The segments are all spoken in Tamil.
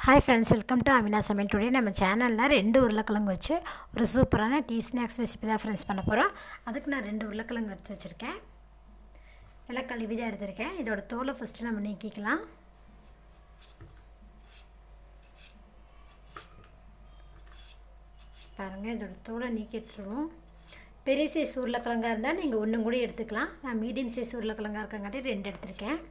Hi friends, welcome to Amina சமையல். டுடே நம்ம சேனலில் 2 உருளைக்கிழங்கு வச்சு ஒரு சூப்பரான டீ ஸ்நாக்ஸ் ரெசிபி தான் ஃப்ரெண்ட்ஸ் பண்ண போகிறோம். அதுக்கு நான் 2 உருளைக்கிழங்கு எடுத்து வச்சுருக்கேன். நல்லா கழுவி தான் எடுத்திருக்கேன். இதோட தோலை ஃபஸ்ட்டு நம்ம நீக்கிக்கலாம். பாருங்கள், இதோட தோலை நீக்கி எடுத்துருவோம். பெரிய சைஸ் உருளைக்கிழங்காக இருந்தால் நீங்கள் ஒன்றும் கூட எடுத்துக்கலாம். நான் மீடியம் சைஸ் உருளைக்கிழங்காக இருக்கங்காட்டி 2 எடுத்திருக்கேன்.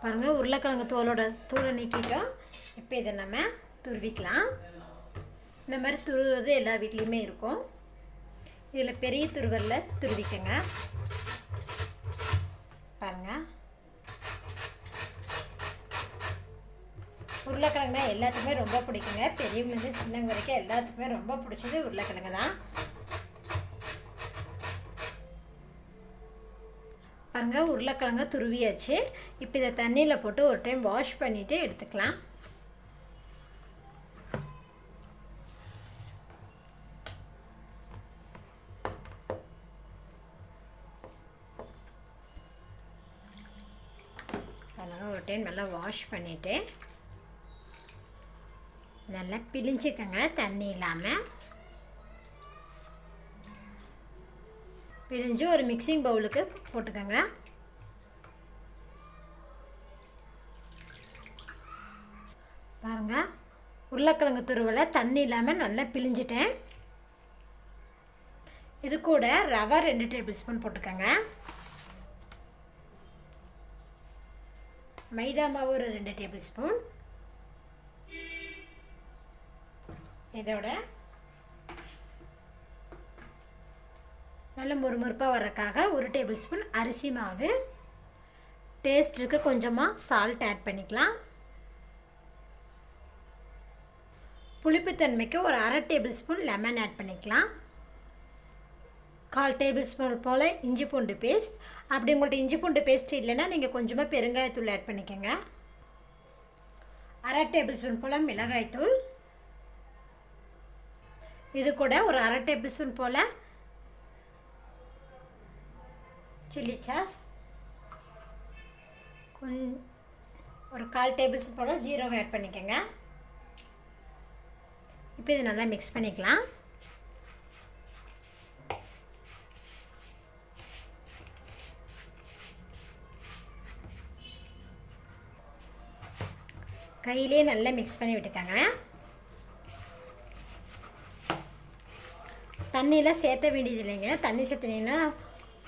பாருங்கள், உருளைக்கிழங்கு தூளை நீக்கிட்டோம். இப்போ இதை நம்ம துருவிக்கலாம். இந்த மாதிரி துருவுறது எல்லா வீட்லேயுமே இருக்கும். இதில் பெரிய துருவலில் துருவிக்கங்க. பாருங்கள், உருளைக்கிழங்குனா எல்லாத்துக்குமே ரொம்ப பிடிக்குங்க. பெரியவங்களுக்கு சின்னவங்க வரைக்கும் எல்லாத்துக்குமே ரொம்ப பிடிச்சது உருளைக்கிழங்கு தான். பாருங்கள், உருளைக்கிழங்க துருவியாச்சு. இப்போ இதை தண்ணியில் போட்டு ஒரு டைம் வாஷ் பண்ணிவிட்டு எடுத்துக்கலாம். பாருங்கள், ஒரு டைம் நல்லா வாஷ் பண்ணிவிட்டு நல்லா பிழிஞ்சிக்கங்க. தண்ணி இல்லாமல் பிழிஞ்சு ஒரு மிக்சிங் பவுலுக்கு போட்டுக்கோங்க. பாருங்கள், உருளைக்கிழங்கு துருவலை தண்ணி இல்லாமல் நல்லா பிழிஞ்சிட்டேன். இது கூட ரவை 2 டேபிள் ஸ்பூன் போட்டுக்கோங்க. மைதா மாவு ஒரு 2 டேபிள் ஸ்பூன். இதோட நல்ல முறுமுறுப்பாக வரக்காக 1 டேபிள் ஸ்பூன் அரிசி மாவு. டேஸ்ட்டுக்கு கொஞ்சமாக சால்ட் ஆட் பண்ணிக்கலாம். புளிப்புத்தன்மைக்கு ஒரு 1/2 டேபிள் ஸ்பூன் லெமன் ஆட் பண்ணிக்கலாம். 1/4 டேபிள் ஸ்பூன் போல் இஞ்சி பூண்டு பேஸ்ட். அப்படி உங்கள்கிட்ட இஞ்சி பூண்டு பேஸ்ட் இல்லைன்னா நீங்கள் கொஞ்சமாக பெருங்காயத்தூள் ஆட் பண்ணிக்கோங்க. 1/2 டேபிள் ஸ்பூன் போல் மிளகாய்த்தூள். இது கூட ஒரு 1/2 டேபிள் ஸ்பூன் போல் சில்லி சாஸ். ஒரு 1/4 டேபிள் ஸ்பூன் போல் ஜீரகம் ஆட் பண்ணிக்கோங்க. இப்போ இது நல்லா மிக்ஸ் பண்ணிக்கலாம். கையிலே நல்லா மிக்ஸ் பண்ணி விட்டுக்கோங்க. தண்ணியில் சேர்த்த வேண்டியது இல்லைங்க. தண்ணி சேர்த்துனீங்கன்னா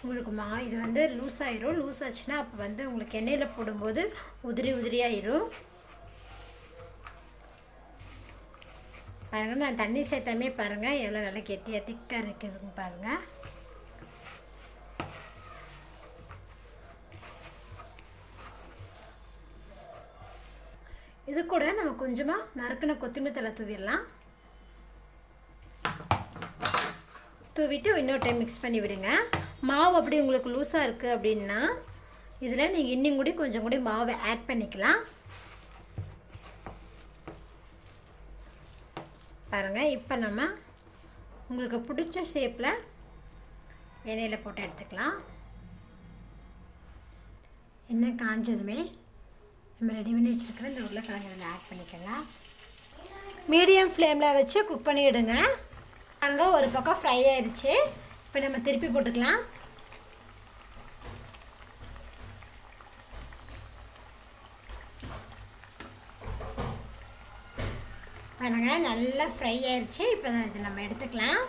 உங்களுக்கு இது வந்து லூஸ் ஆயிரும். லூஸ் ஆச்சுன்னா அப்போ வந்து உங்களுக்கு எண்ணெயில் போடும்போது உதிரியாயிரும். பாருங்கள், நான் தண்ணி சேர்த்தாமே பாருங்கள் எவ்வளோ நல்லா கெட்டியாக திக்காக இருக்குதுன்னு பாருங்கள். இது கூட நம்ம கொஞ்சமாக நறுக்கின கொத்தமல்லி தழை தூவிடலாம். தூவிட்டு இன்னொரு டைம் மிக்ஸ் பண்ணி விடுங்க. மாவு அப்படி உங்களுக்கு லூஸாக இருக்குது அப்படின்னா இதில் நீங்கள் இன்னும் கூட கொஞ்சம் கூட மாவை ஆட் பண்ணிக்கலாம். பாருங்கள், இப்போ நம்ம உங்களுக்கு பிடிச்ச ஷேப்பில் எண்ணெயில் போட்டு எடுத்துக்கலாம். எண்ணெய் காஞ்சதுமே நம்ம ரெடி பண்ணி வச்சுருக்கிற இந்த உருளைக்கிழங்கு இதில் ஆட் பண்ணிக்கலாம். மீடியம் ஃப்ளேமில் வச்சு குக் பண்ணிவிடுங்க. பாருங்க, ஒரு பக்கம் ஃப்ரை ஆயிடுச்சு. இப்போ நம்ம திருப்பி போட்டுக்கலாம். பாருங்க, நல்லா ஃப்ரை ஆயிடுச்சு. இப்போ இது நம்ம எடுத்துக்கலாம்.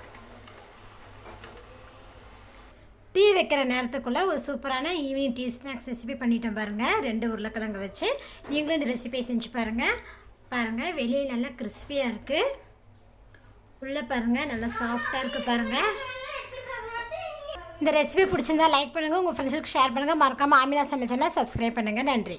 டீ வைக்கிற நேரத்துக்குள்ளே ஒரு சூப்பரான ஈவினிங் டீ ஸ்நாக்ஸ் ரெசிபி பண்ணிட்டோம். பாருங்கள், 2 உருளைக்கிழங்கு வச்சு நீங்களும் இந்த ரெசிபியை செஞ்சு பாருங்கள். பாருங்கள், வெளியே நல்லா கிறிஸ்பியாக இருக்குது. உள்ளே பாருங்கள் நல்லா சாஃப்டாக இருக்குது. பாருங்கள், இந்த ரெசிபி பிடிச்சிருந்தா லைக் பண்ணுங்கள், உங்கள் ஃப்ரெண்ட்ஸுக்கு ஷேர் பண்ணுங்கள். மறக்காமல் ஆமினா சமையல் சேனலை சப்ஸ்கிரைப் பண்ணுங்கள். நன்றி.